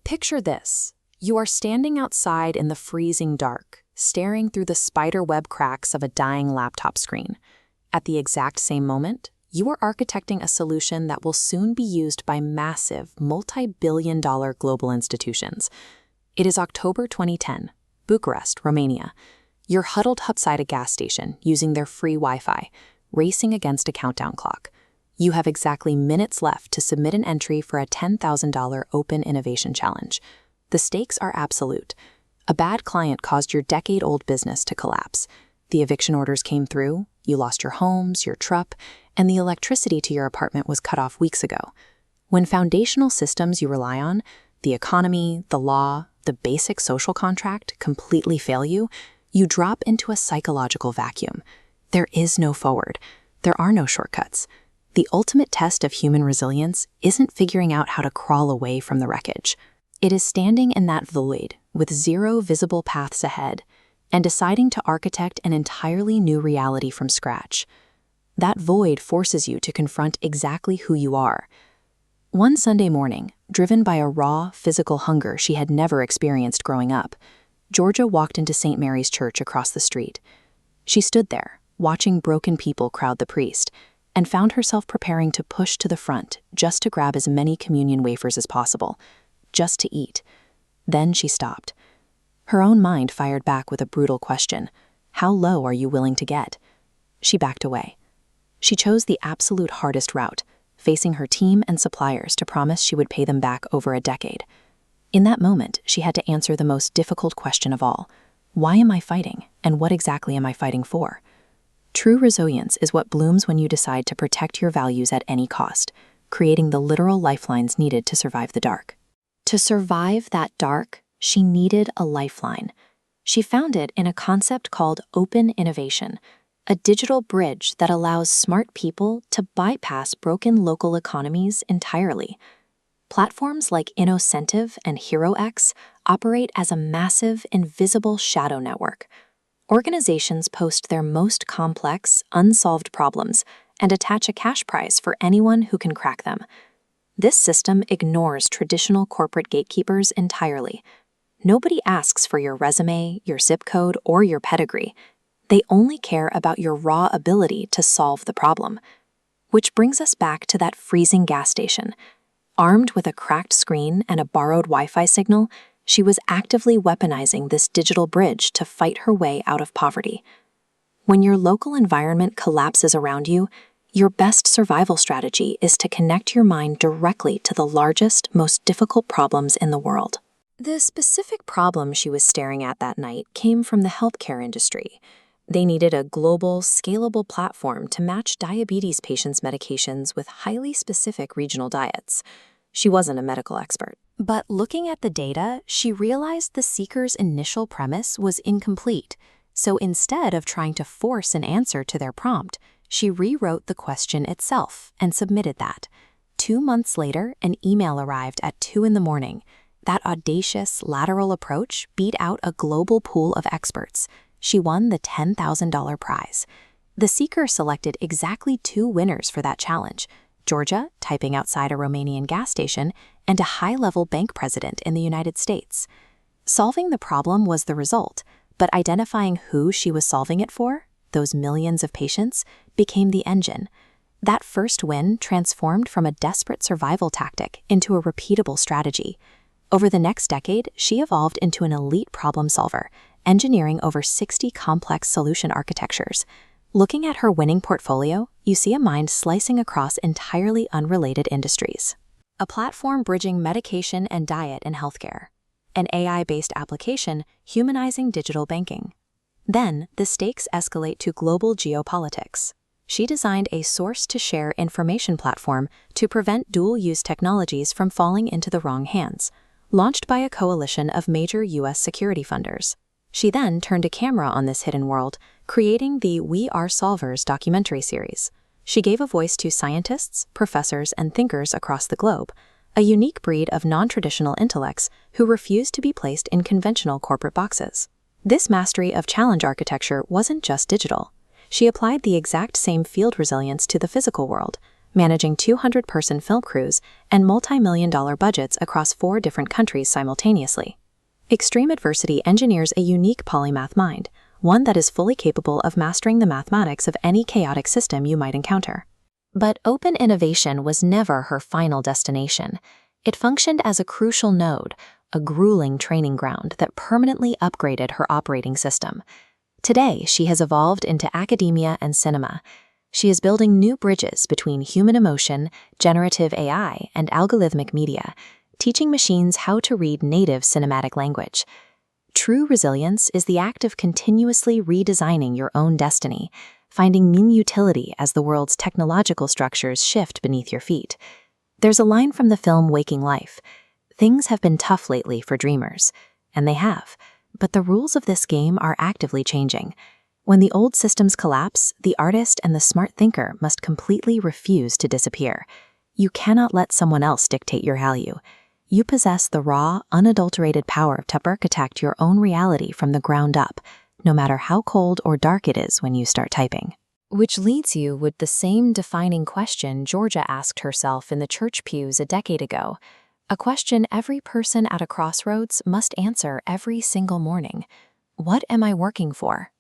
Picture this. You are standing outside in the freezing dark, staring through the spiderweb cracks of a dying laptop screen. At the exact same moment, you are architecting a solution that will soon be used by massive, multi-billion-dollar global institutions. It is October 2010, Bucharest, Romania. You're huddled outside a gas station using their free Wi-Fi, racing against a countdown clock. You have exactly minutes left to submit an entry for a $10,000 Open Innovation Challenge. The stakes are absolute. A bad client caused your decade-old business to collapse. The eviction orders came through, you lost your homes, your truck, and the electricity to your apartment was cut off weeks ago. When foundational systems you rely on, the economy, the law, the basic social contract, completely fail you, you drop into a psychological vacuum. There is no forward. There are no shortcuts. The ultimate test of human resilience isn't figuring out how to crawl away from the wreckage. It is standing in that void with zero visible paths ahead and deciding to architect an entirely new reality from scratch. That void forces you to confront exactly who you are. One Sunday morning, driven by a raw, physical hunger she had never experienced growing up, Georgia walked into St. Mary's Church across the street. She stood there, watching broken people crowd the priest, and found herself preparing to push to the front just to grab as many communion wafers as possible, just to eat. Then she stopped. Her own mind fired back with a brutal question. How low are you willing to get? She backed away. She chose the absolute hardest route, facing her team and suppliers to promise she would pay them back over a decade. In that moment, she had to answer the most difficult question of all. Why am I fighting, and what exactly am I fighting for? True resilience is what blooms when you decide to protect your values at any cost, creating the literal lifelines needed to survive the dark. To survive that dark, she needed a lifeline. She found it in a concept called open innovation, a digital bridge that allows smart people to bypass broken local economies entirely. Platforms like Innocentive and HeroX operate as a massive, invisible shadow network. Organizations post their most complex, unsolved problems and attach a cash prize for anyone who can crack them. This system ignores traditional corporate gatekeepers entirely. Nobody asks for your resume, your zip code, or your pedigree. They only care about your raw ability to solve the problem. Which brings us back to that freezing gas station. Armed with a cracked screen and a borrowed Wi-Fi signal, she was actively weaponizing this digital bridge to fight her way out of poverty. When your local environment collapses around you, your best survival strategy is to connect your mind directly to the largest, most difficult problems in the world. The specific problem she was staring at that night came from the healthcare industry. They needed a global, scalable platform to match diabetes patients' medications with highly specific regional diets. She wasn't a medical expert. But looking at the data, she realized the seeker's initial premise was incomplete. So instead of trying to force an answer to their prompt, she rewrote the question itself and submitted that. 2 months later, an email arrived at 2 a.m. That audacious, lateral approach beat out a global pool of experts. She won the $10,000 prize. The seeker selected exactly 2 winners for that challenge: Georgia, typing outside a Romanian gas station, and a high-level bank president in the United States. Solving the problem was the result, but identifying who she was solving it for, those millions of patients, became the engine. That first win transformed from a desperate survival tactic into a repeatable strategy. Over the next decade, she evolved into an elite problem solver, engineering over 60 complex solution architectures. Looking at her winning portfolio, you see a mind slicing across entirely unrelated industries. A platform bridging medication and diet in healthcare. An AI-based application humanizing digital banking. Then, the stakes escalate to global geopolitics. She designed a source-to-share information platform to prevent dual-use technologies from falling into the wrong hands, launched by a coalition of major U.S. security funders. She then turned a camera on this hidden world, creating the We Are Solvers documentary series. She gave a voice to scientists, professors, and thinkers across the globe, a unique breed of non-traditional intellects who refused to be placed in conventional corporate boxes. This mastery of challenge architecture wasn't just digital. She applied the exact same field resilience to the physical world, managing 200-person film crews and multi-million-dollar budgets across 4 different countries simultaneously. Extreme adversity engineers a unique polymath mind, one that is fully capable of mastering the mathematics of any chaotic system you might encounter. But open innovation was never her final destination. It functioned as a crucial node, a grueling training ground that permanently upgraded her operating system. Today, she has evolved into academia and cinema. She is building new bridges between human emotion, generative AI, and algorithmic media, teaching machines how to read native cinematic language. True resilience is the act of continuously redesigning your own destiny, finding mean utility as the world's technological structures shift beneath your feet. There's a line from the film Waking Life. Things have been tough lately for dreamers, and they have, but the rules of this game are actively changing. When the old systems collapse, the artist and the smart thinker must completely refuse to disappear. You cannot let someone else dictate your value. You possess the raw, unadulterated power to architect your own reality from the ground up, no matter how cold or dark it is when you start typing. Which leads you with the same defining question Georgia asked herself in the church pews a decade ago, a question every person at a crossroads must answer every single morning. What am I working for?